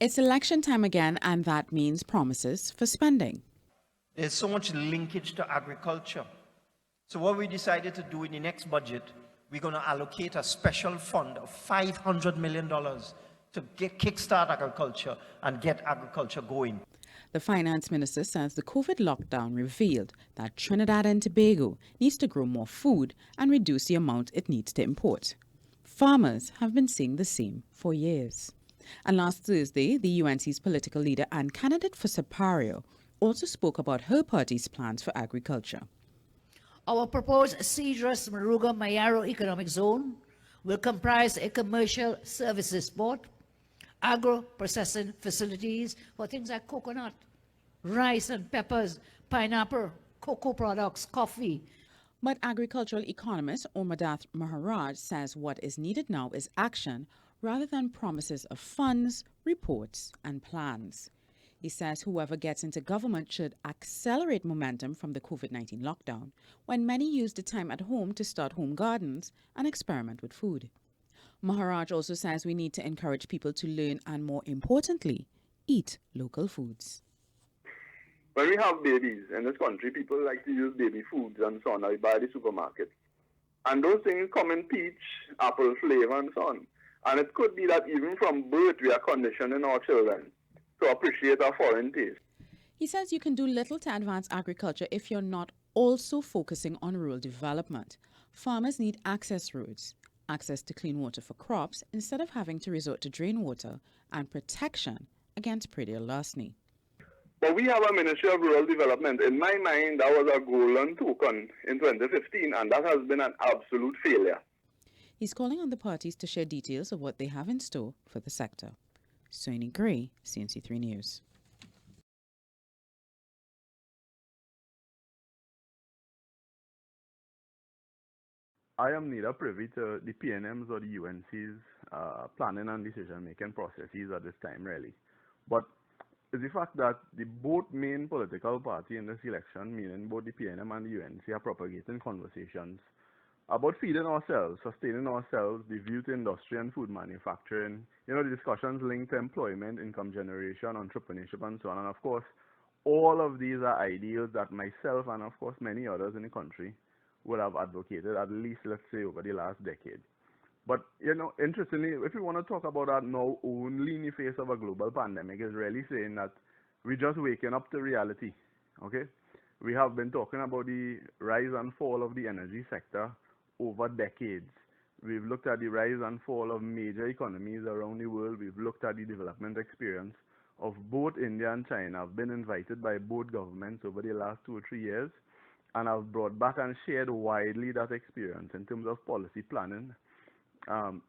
It's election time again, and that means promises for spending. There's so much linkage to agriculture. So what we decided to do in the next budget, we're going to allocate a special fund of $500 million to kickstart agriculture and get agriculture going. The finance minister says the COVID lockdown revealed that Trinidad and Tobago needs to grow more food and reduce the amount it needs to import. Farmers have been saying the same for years. And last Thursday, the UNC's political leader and candidate for Sapario also spoke about her party's plans for agriculture. Our proposed Cedrus Maruga Mayaro Economic Zone will comprise a commercial services port, agro-processing facilities for things like coconut, rice and peppers, pineapple, cocoa products, coffee. But agricultural economist Omadath Maharaj says what is needed now is action rather than promises of funds, reports, and plans. He says whoever gets into government should accelerate momentum from the COVID-19 lockdown, when many used the time at home to start home gardens and experiment with food. Maharaj also says we need to encourage people to learn and, more importantly, eat local foods. When we have babies in this country, people like to use baby foods and so on. I buy at the supermarket. And those things come in peach, apple flavor and so on. And it could be that even from birth we are conditioning our children to appreciate our foreign taste. He says you can do little to advance agriculture if you're not also focusing on rural development. Farmers need access roads, access to clean water for crops instead of having to resort to drain water, and protection against predial larceny. But we have a Ministry of Rural Development. In my mind, that was a golden token in 2015, and that has been an absolute failure. He's calling on the parties to share details of what they have in store for the sector. Soini Gray, CNC3 News. I am neither privy to the PNM's or the UNC's planning and decision-making processes at this time, really. But it's the fact that the both main political party in this election, meaning both the PNM and the UNC, are propagating conversations about feeding ourselves, sustaining ourselves, the view to industry and food manufacturing, the discussions linked to employment, income generation, entrepreneurship, and so on. And of course, all of these are ideals that myself and of course many others in the country would have advocated, at least, let's say, over the last decade. But, interestingly, if we want to talk about that now only in the face of a global pandemic, is really saying that we're just waking up to reality, okay? We have been talking about the rise and fall of the energy sector over decades. We've looked at the rise and fall of major economies around the world. We've looked at the development experience of both India and China. I've been invited by both governments over the last 2 or 3 years, and I've brought back and shared widely that experience in terms of policy planning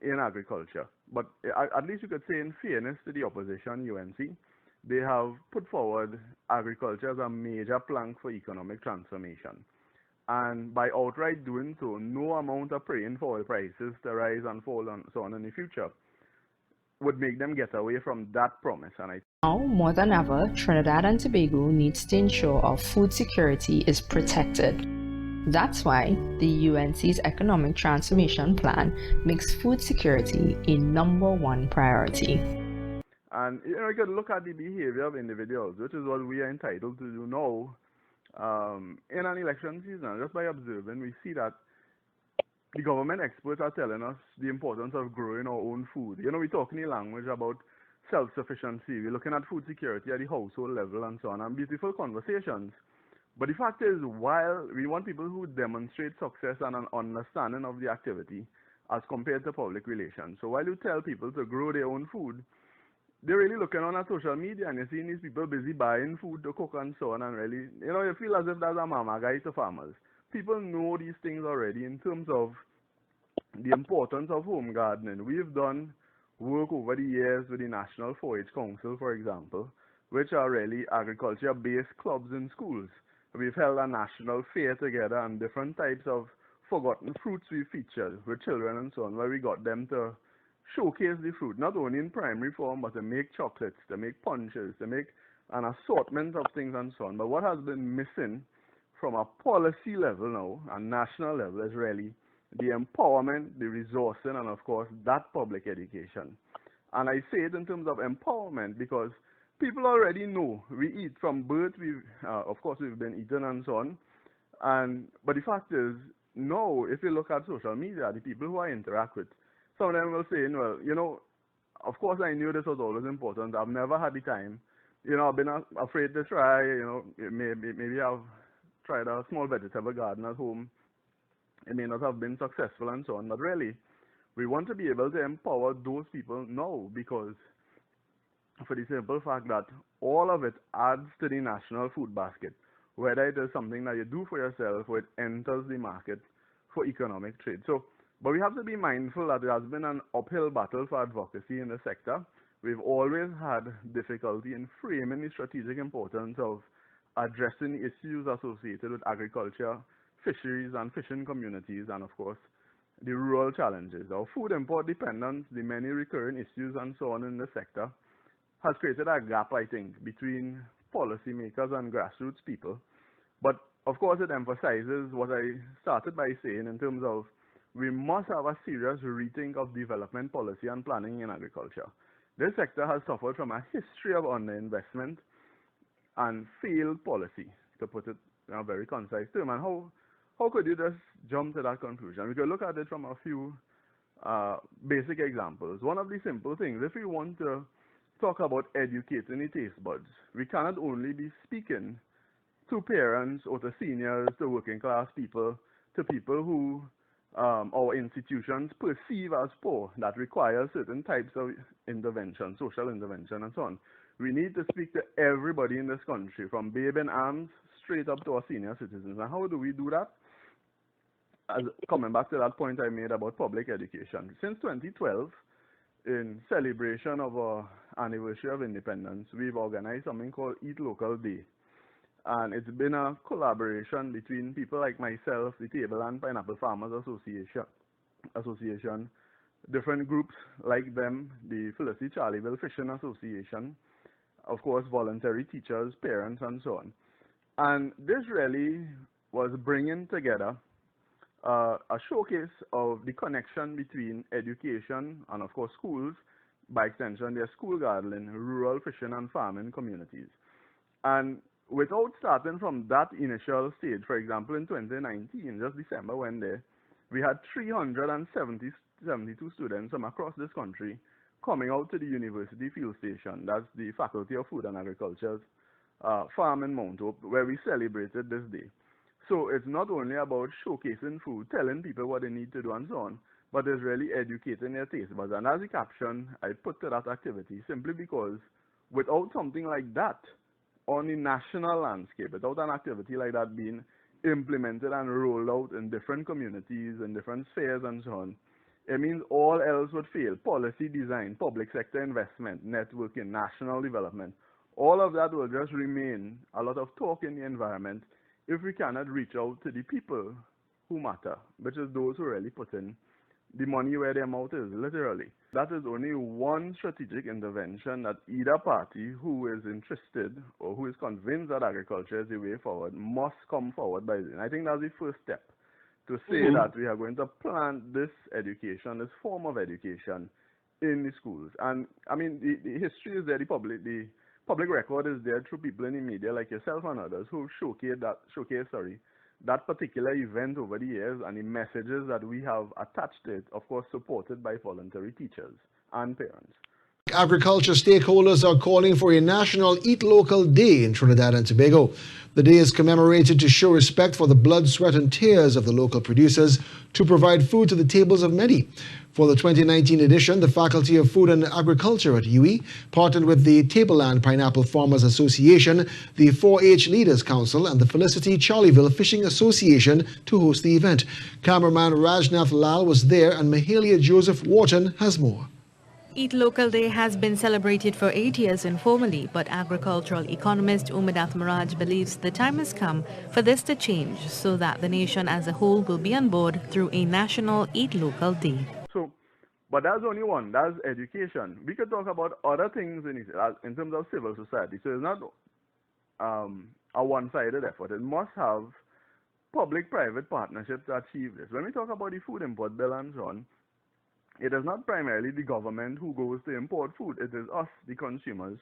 in agriculture. But at least you could say, in fairness to the opposition, UNC, they have put forward agriculture as a major plank for economic transformation. And by outright doing so, no amount of praying for oil prices to rise and fall and so on in the future would make them get away from that promise. And now more than ever, Trinidad and Tobago needs to ensure our food security is protected. That's why the UNC's Economic Transformation Plan makes food security a #1 priority. And you can look at the behavior of individuals, which is what we are entitled to do now in an election season. Just by observing, we see that the government experts are telling us the importance of growing our own food. We're talking the language about self-sufficiency. We're looking at food security at the household level and so on, and beautiful conversations. But the fact is, while we want people who demonstrate success and an understanding of the activity as compared to public relations. So while you tell people to grow their own food, they're really looking on at social media and you're seeing these people busy buying food to cook and so on, and really, you feel as if there's a mama guide to farmers. People know these things already in terms of the importance of home gardening. We've done work over the years with the National 4-H Council, for example, which are really agriculture-based clubs in schools. We've held a national fair together, and different types of forgotten fruits we featured with children and so on, where we got them to showcase the fruit, not only in primary form, but to make chocolates, to make punches, to make an assortment of things and so on. But what has been missing from a policy level now, and national level, is really the empowerment, the resourcing, and of course, that public education. And I say it in terms of empowerment because people already know we eat from birth. Of course, we've been eaten and so on. But the fact is, no, if you look at social media, the people who I interact with, some of them will say, well, of course I knew this was always important. I've never had the time. I've been afraid to try. Maybe I've tried a small vegetable garden at home. It may not have been successful and so on. But really, we want to be able to empower those people now because for the simple fact that all of it adds to the national food basket, whether it is something that you do for yourself or it enters the market for economic trade. But we have to be mindful that there has been an uphill battle for advocacy in the sector. We've always had difficulty in framing the strategic importance of addressing issues associated with agriculture, fisheries and fishing communities, and of course, the rural challenges. Our food import dependence, the many recurring issues and so on in the sector has created a gap, I think, between policymakers and grassroots people. But of course, it emphasizes what I started by saying in terms of we must have a serious rethink of development policy and planning in agriculture. This sector has suffered from a history of underinvestment and failed policy, to put it in a very concise term. And how could you just jump to that conclusion? We could look at it from a few basic examples. One of the simple things, if we want to talk about educating the taste buds, we cannot only be speaking to parents or to seniors, to working class people, to people who our institutions perceive as poor, that require certain types of intervention, social intervention and so on. We need to speak to everybody in this country, from babe in arms straight up to our senior citizens. And how do we do that? Coming back to that point I made about public education. Since 2012, in celebration of our anniversary of independence, we've organized something called Eat Local Day. And it's been a collaboration between people like myself, the Table and Pineapple Farmers Association, different groups like them, the Felicity Charleville Fishing Association, of course, voluntary teachers, parents, and so on. And this really was bringing together a showcase of the connection between education and, of course, schools, by extension, their school gardening, rural fishing and farming communities. And without starting from that initial stage, for example, in 2019, just December when there, we had 372 students from across this country coming out to the university field station. That's the Faculty of Food and Agriculture's farm in Mount Hope, where we celebrated this day. So it's not only about showcasing food, telling people what they need to do and so on, but it's really educating their taste buds. And as a caption I put to that activity, simply because without something like that on the national landscape, without an activity like that being implemented and rolled out in different communities and different spheres and so on, it means all else would fail. Policy design, public sector investment, networking, national development, all of that will just remain a lot of talk in the environment if we cannot reach out to the people who matter, which is those who really put in the money where their mouth is, literally. That is only one strategic intervention that either party who is interested or who is convinced that agriculture is the way forward must come forward by doing. I think that's the first step, to say that we are going to plant this education, this form of education in the schools. And I mean, the history is there, the public record is there through people in the media like yourself and others who showcase that particular event over the years, and the messages that we have attached to it, of course, supported by voluntary teachers and parents. Agriculture stakeholders are calling for a national Eat Local Day in Trinidad and Tobago. The day is commemorated to show respect for the blood, sweat and tears of the local producers to provide food to the tables of many. For the 2019 edition, the Faculty of Food and Agriculture at UWI partnered with the Tableland Pineapple Farmers Association, the 4-H Leaders Council and the Felicity Charleville Fishing Association to host the event. Cameraman Rajnath Lal was there and Mahalia Joseph Wharton has more. Eat Local Day has been celebrated for 8 years informally, but agricultural economist Umadath Maraj believes the time has come for this to change so that the nation as a whole will be on board through a national Eat Local Day. But that's only one, that's education. We could talk about other things in terms of civil society. So it's not a one-sided effort. It must have public-private partnerships to achieve this. When we talk about the food import bill and so on, it is not primarily the government who goes to import food. It is us, the consumers,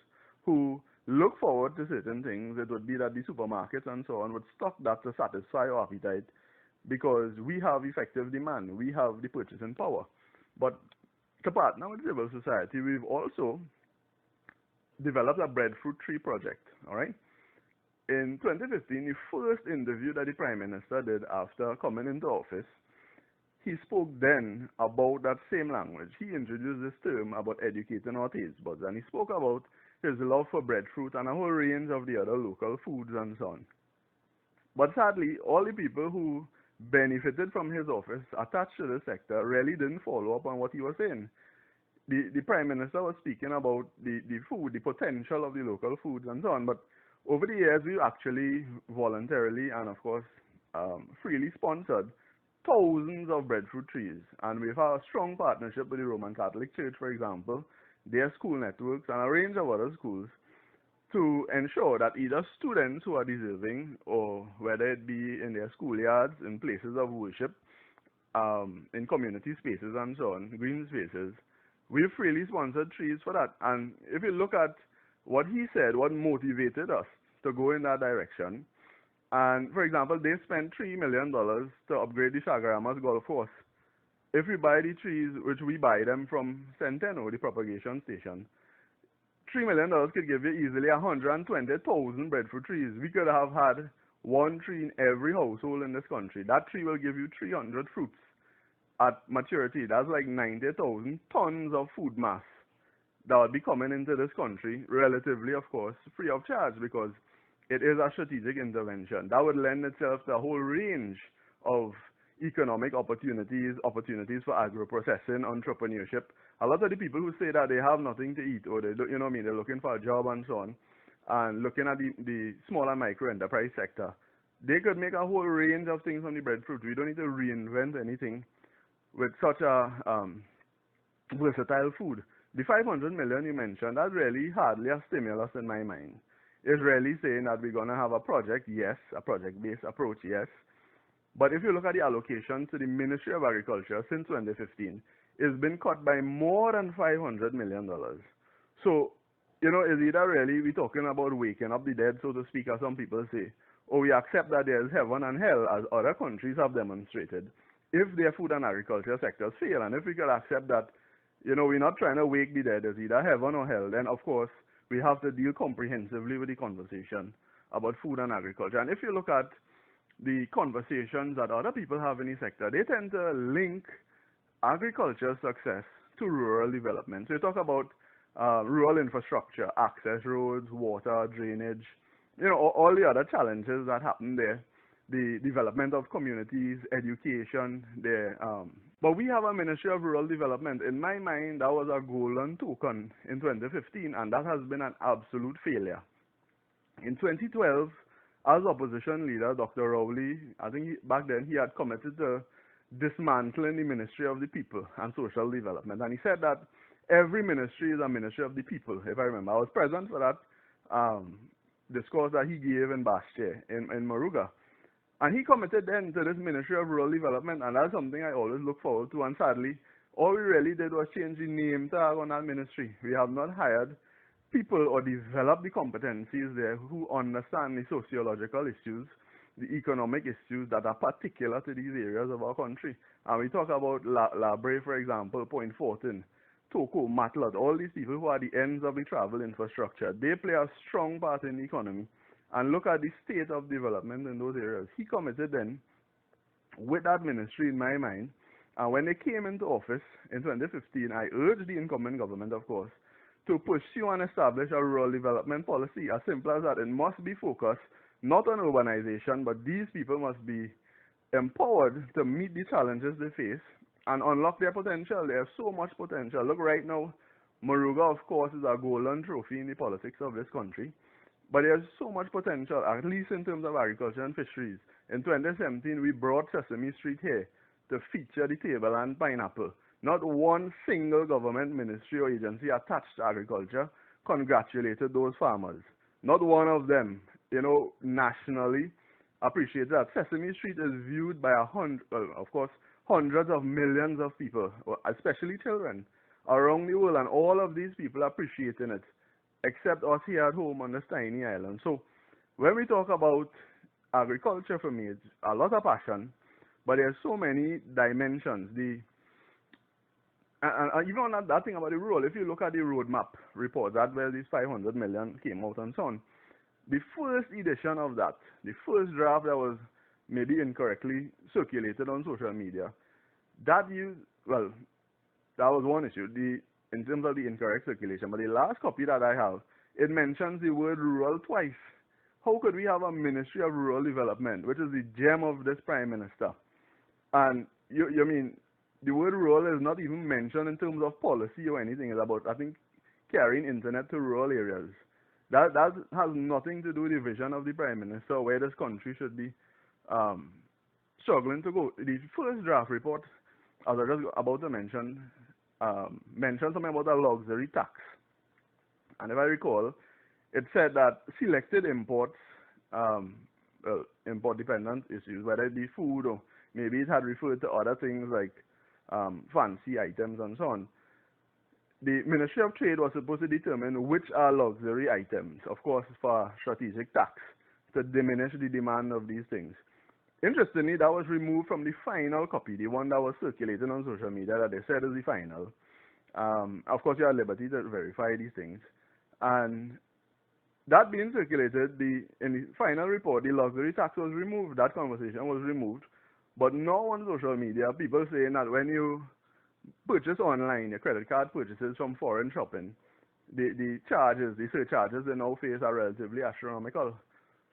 who look forward to certain things. It would be that the supermarkets and so on would stock that to satisfy our appetite because we have effective demand. We have the purchasing power. But to partner with civil society, we've also developed a breadfruit tree project, all right? In 2015, the first interview that the Prime Minister did after coming into office, he spoke then about that same language. He introduced this term about educating our taste buds, and he spoke about his love for breadfruit and a whole range of the other local foods and so on. But sadly, all the people who benefited from his office attached to the sector really didn't follow up on what he was saying. The Prime Minister was speaking about the food, the potential of the local foods and so on, but over the years, we actually voluntarily and, of course, freely sponsored thousands of breadfruit trees. And we've had a strong partnership with the Roman Catholic Church, for example, their school networks, and a range of other schools to ensure that either students who are deserving, or whether it be in their schoolyards, in places of worship, in community spaces and so on, green spaces, we've freely sponsored trees for that. And if you look at what he said, what motivated us to go in that direction, and for example, they spent $3 million to upgrade the Chagaramas golf course. If we buy the trees, which we buy them from Centeno, the propagation station, $3 million could give you easily 120,000 breadfruit trees. We could have had one tree in every household in this country. That tree will give you 300 fruits at maturity. That's like 90,000 tons of food mass that would be coming into this country, relatively, of course, free of charge, because it is a strategic intervention. That would lend itself to a whole range of economic opportunities, opportunities for agro-processing, entrepreneurship. A lot of the people who say that they have nothing to eat, or they, you know what I mean, they're looking for a job and so on, and looking at the small and micro enterprise sector, they could make a whole range of things from the breadfruit. We don't need to reinvent anything with such a versatile food. The 500 million you mentioned, that's really hardly a stimulus in my mind. It's really saying that we're going to have a project, yes, a project-based approach, yes. But if you look at the allocation to the Ministry of Agriculture since 2015, it's been cut by more than $500 million. So, you know, is either really we're talking about waking up the dead, so to speak, as some people say, or we accept that there's heaven and hell, as other countries have demonstrated, if their food and agriculture sectors fail. And if we could accept that, you know, we're not trying to wake the dead, it's either heaven or hell, then of course we have to deal comprehensively with the conversation about food and agriculture. And if you look at the conversations that other people have in the sector, they tend to link agriculture success to rural development. So you talk about rural infrastructure, access roads, water, drainage, you know, all the other challenges that happen there, the development of communities, education, but we have a Ministry of Rural Development. In my mind, that was a golden token in 2015, and that has been an absolute failure. In 2012, as opposition leader, Dr. Rowley, I think back then he had committed to dismantling the Ministry of the People and Social Development. And he said that every ministry is a ministry of the people, if I remember. I was present for that discourse that he gave in Basche, in Moruga. And he committed then to this Ministry of Rural Development, and that's something I always look forward to. And sadly, all we really did was change the name tag on that ministry. We have not hired people or developed the competencies there who understand the sociological issues, the economic issues that are particular to these areas of our country. And we talk about Labre, for example, Point Fortin, Toko, Matlot, all these people who are the ends of the travel infrastructure. They play a strong part in the economy. And look at the state of development in those areas. He committed then, with that ministry in my mind, and when they came into office in 2015, I urged the incumbent government, of course, to pursue and establish a rural development policy. As simple as that. It must be focused not on urbanization, but these people must be empowered to meet the challenges they face and unlock their potential. They have so much potential. Look, right now, Moruga, of course, is a golden trophy in the politics of this country. But there's so much potential, at least in terms of agriculture and fisheries. In 2017, we brought Sesame Street here to feature the table and pineapple. Not one single government ministry or agency attached to agriculture congratulated those farmers. Not one of them, you know, nationally appreciated that. Sesame Street is viewed by of course, hundreds of millions of people, especially children, around the world, and all of these people are appreciating it, except us here at home on this tiny island. So when we talk about agriculture, for me, it's a lot of passion, but there's so many dimensions. And even on that thing about the rural, if you look at the roadmap report, that where these 500 million came out and so on, the first edition of that, the first draft that was maybe incorrectly circulated on social media, that used, well, that was one issue, in terms of the incorrect circulation. But the last copy that I have, it mentions the word rural twice. How could we have a Ministry of Rural Development, which is the gem of this Prime Minister? And you mean, the word rural is not even mentioned in terms of policy or anything. It's about, I think, carrying internet to rural areas. That has nothing to do with the vision of the Prime Minister, where this country should be struggling to go. The first draft report, as I was just about to mention, mentioned something about a luxury tax. And if I recall, it said that selected imports, import-dependent issues, whether it be food or maybe it had referred to other things like fancy items and so on. The Ministry of Trade was supposed to determine which are luxury items, of course, for strategic tax, to diminish the demand of these things. Interestingly, that was removed from the final copy, the one that was circulating on social media that they said is the final. Of course, you are at liberty to verify these things. And that being circulated, in the final report, the luxury tax was removed. That conversation was removed. But now on social media, people saying that when you purchase online, your credit card purchases from foreign shopping, the charges, the surcharges they now face are relatively astronomical.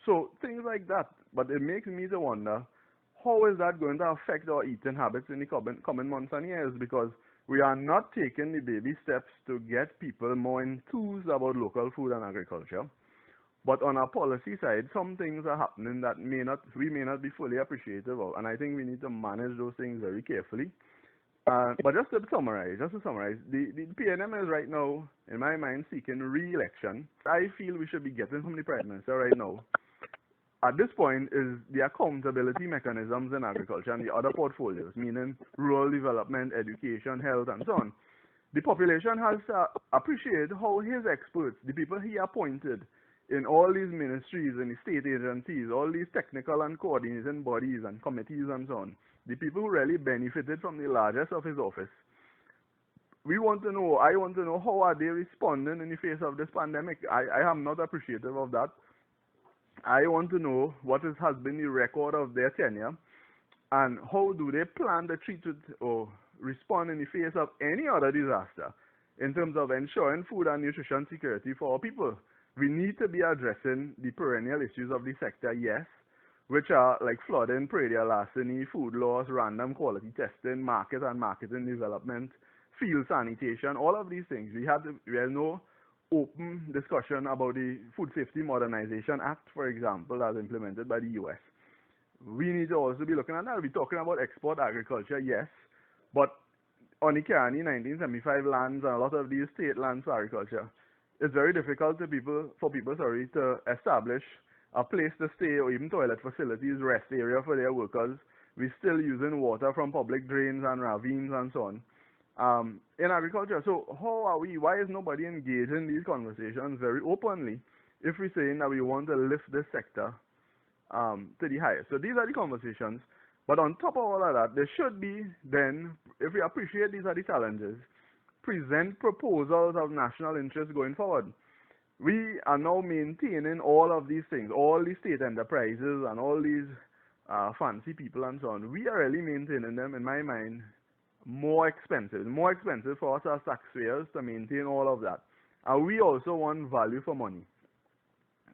So things like that. But it makes me to wonder, how is that going to affect our eating habits in the coming months and years? Because we are not taking the baby steps to get people more enthused about local food and agriculture. But on our policy side, some things are happening that we may not be fully appreciative of, and I think we need to manage those things very carefully. But just to summarize, the PNM is right now, in my mind, seeking re-election. I feel we should be getting from the Prime Minister right now, at this point, is the accountability mechanisms in agriculture and the other portfolios, meaning rural development, education, health, and so on. The population has to appreciate how his experts, the people he appointed in all these ministries and the state agencies, all these technical and coordinating bodies and committees and so on, the people who really benefited from the largest of his office. I want to know how are they responding in the face of this pandemic. I am not appreciative of that. I want to know what has been the record of their tenure and how do they plan to treat it or respond in the face of any other disaster in terms of ensuring food and nutrition security for our people. We need to be addressing the perennial issues of the sector, yes, which are like flooding, predial larceny, food loss, random quality testing, market and marketing development, field sanitation, all of these things. We have no open discussion about the Food Safety Modernization Act, for example, that's implemented by the US. We need to also be looking at that. We're talking about export agriculture, yes, but on the Carney 1975 lands and a lot of these state lands for agriculture, it's very difficult for people to establish a place to stay or even toilet facilities, rest area for their workers. We're still using water from public drains and ravines and so on in agriculture. So why is nobody engaging in these conversations very openly if we're saying that we want to lift this sector to the highest? So these are the conversations. But on top of all of that, there should be then, if we appreciate these are the challenges, present proposals of national interest going forward. We are now maintaining all of these things, all these state enterprises and all these fancy people and so on. We are really maintaining them, in my mind, more expensive. More expensive for us as taxpayers to maintain all of that. And we also want value for money.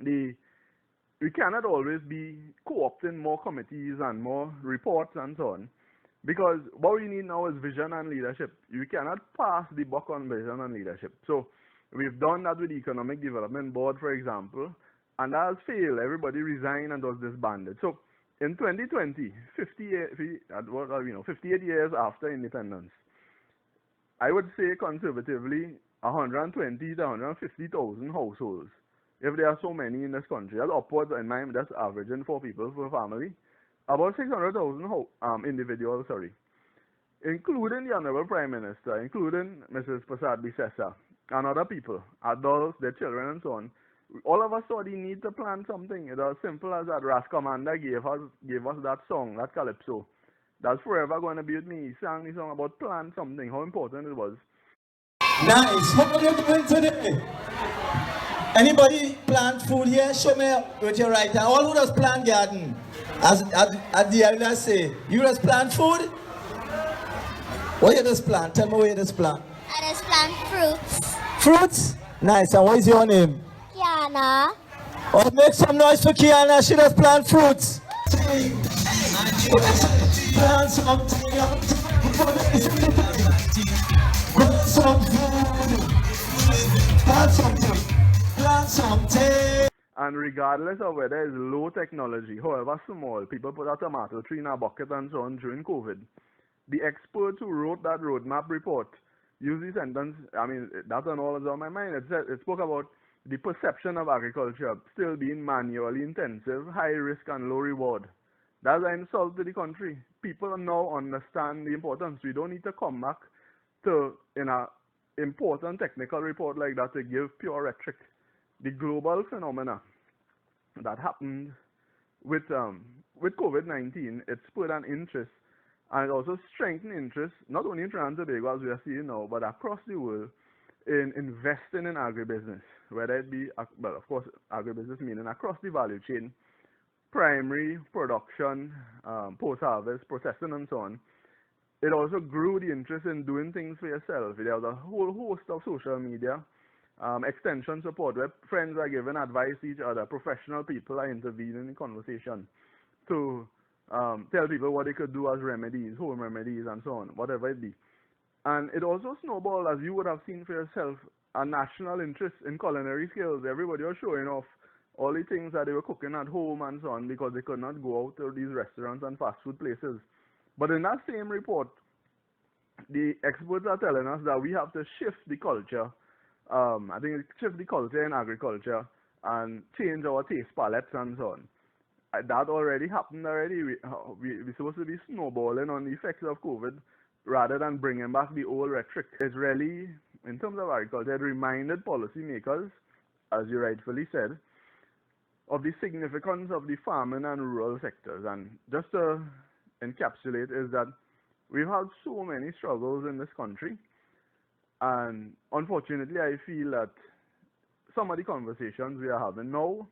We cannot always be co-opting more committees and more reports and so on. Because what we need now is vision and leadership. You cannot pass the buck on vision and leadership. So we've done that with the Economic Development Board, for example, and that has failed. Everybody resigned and was disbanded. So in 2020, 58 years after independence, I would say conservatively 120 to 150,000 households, if there are so many in this country. That's upwards, in mind, that's averaging 4 people per family. About 600,000 individuals, including the Honorable Prime Minister, including Mrs. Prasad Bisesa, and other people, adults, their children, and so on. All of us saw the need to plan something. It was simple as that. Ras Commander gave us that song, that calypso. That's forever going to be with me. He sang the song about plan something, how important it was. Nice. How are you doing today? Anybody plant food here? Show me with your right hand. All who does plant garden? As the elders say, you just plant food? What you just plant? Tell me where you just plant. I just plant fruits. Fruits? Nice. And what is your name? Kiana. Oh, make some noise for Kiana. She does plant fruits. Plant something. Grow some food. Plant something. Plant something. And regardless of whether it's low technology, however small, people put a tomato tree in a bucket and so on during COVID. The experts who wrote that roadmap report used the sentence, I mean, that's on all is on my mind. It spoke about the perception of agriculture still being manually intensive, high risk and low reward. That's an insult to the country. People now understand the importance. We don't need to come back to, in an important technical report like that, to give pure rhetoric. The global phenomena that happened with COVID-19, it spurred an interest, and it also strengthened interest, not only in Trinidad and Tobago, as we are seeing now, but across the world, in investing in agribusiness, whether it be, well, of course, agribusiness meaning across the value chain, primary, production, post-harvest, processing, and so on. It also grew the interest in doing things for yourself. There was a whole host of social media, extension support, where friends are giving advice to each other, professional people are intervening in conversation to tell people what they could do as remedies, home remedies, and so on, whatever it be. And it also snowballed, as you would have seen for yourself, a national interest in culinary skills. Everybody was showing off all the things that they were cooking at home and so on, because they could not go out to these restaurants and fast food places. But in that same report, the experts are telling us that we have to shift the culture. I think shift the culture in agriculture and change our taste palettes and so on. That already happened already. We're supposed to be snowballing on the effects of COVID rather than bringing back the old rhetoric. It's really, in terms of agriculture, it reminded policymakers, as you rightfully said, of the significance of the farming and rural sectors. And just to encapsulate is that we've had so many struggles in this country, and unfortunately I feel that some of the conversations we are having now,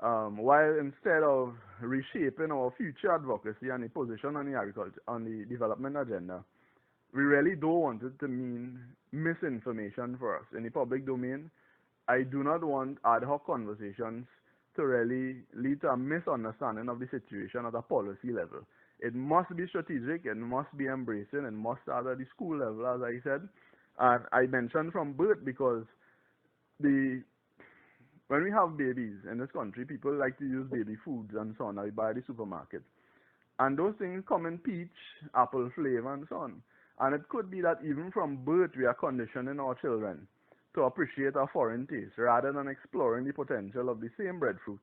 while instead of reshaping our future advocacy and the position on the agriculture, on the development agenda, we really don't want it to mean misinformation for us in the public domain. I do not want ad hoc conversations to really lead to a misunderstanding of the situation at a policy level. It must be strategic, it must be embracing, it must start at the school level, as I said. And I mentioned from birth because when we have babies in this country, people like to use baby foods and so on, that we buy at the supermarket. And those things come in peach, apple flavor, and so on. And it could be that even from birth, we are conditioning our children to appreciate our foreign taste rather than exploring the potential of the same breadfruit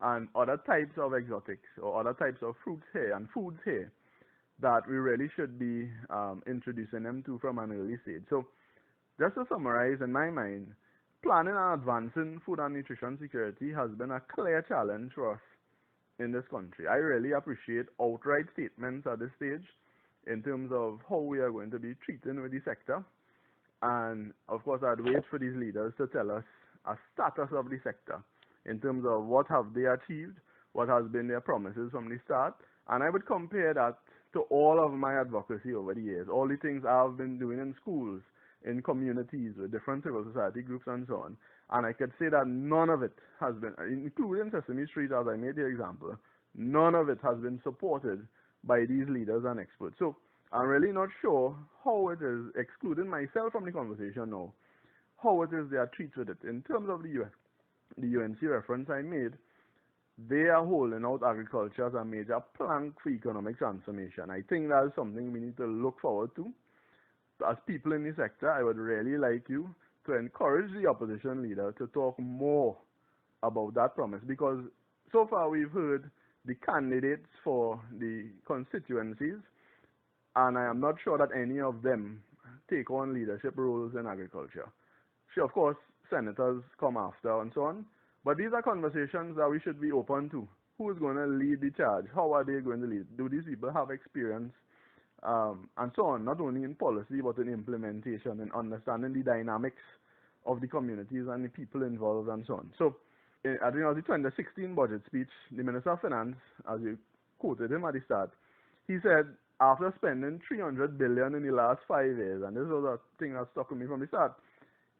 and other types of exotics or other types of fruits here and foods here that we really should be introducing them to from an early stage. So just to summarize, in my mind, planning and advancing food and nutrition security has been a clear challenge for us in this country. I really appreciate outright statements at this stage in terms of how we are going to be treating with the sector. And of course, I'd wait for these leaders to tell us a status of the sector in terms of what have they achieved, what has been their promises from the start. And I would compare that to all of my advocacy over the years, all the things I've been doing in schools, in communities, with different civil society groups and so on. And I could say that none of it has been, including Sesame Street as I made the example, none of it has been supported by these leaders and experts. So I'm really not sure how it is, excluding myself from the conversation now, how it is they are treated with it. In terms of the UNC reference I made, they are holding out agriculture as a major plank for economic transformation. I think that is something we need to look forward to. As people in the sector, I would really like you to encourage the opposition leader to talk more about that promise, because so far we've heard the candidates for the constituencies and I am not sure that any of them take on leadership roles in agriculture. Sure, of course, senators come after and so on, but these are conversations that we should be open to. Who is going to lead the charge? How are they going to lead? Do these people have experience? And so on, not only in policy, but in implementation and understanding the dynamics of the communities and the people involved and so on. So, I think it was the 2016 budget speech, the Minister of Finance, as you quoted him at the start, he said, after spending $300 billion in the last 5 years, and this was a thing that stuck with me from the start,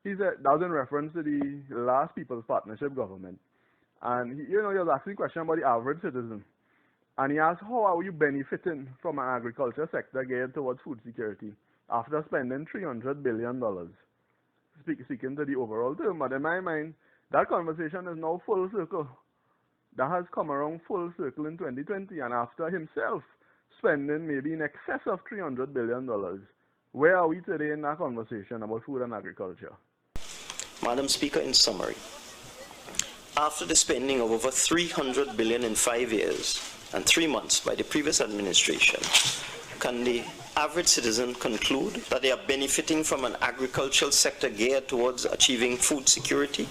he said, that was in reference to the last People's Partnership government. And he was asking a question about the average citizen. And he asked, how are you benefiting from an agriculture sector geared towards food security after spending $300 billion? Speaking to the overall term, but in my mind, that conversation is now full circle. That has come around full circle in 2020, and after himself spending maybe in excess of $300 billion. Where are we today in that conversation about food and agriculture? Madam Speaker, in summary, after the spending of over $300 billion in 5 years and 3 months by the previous administration, can the average citizen conclude that they are benefiting from an agricultural sector geared towards achieving food security?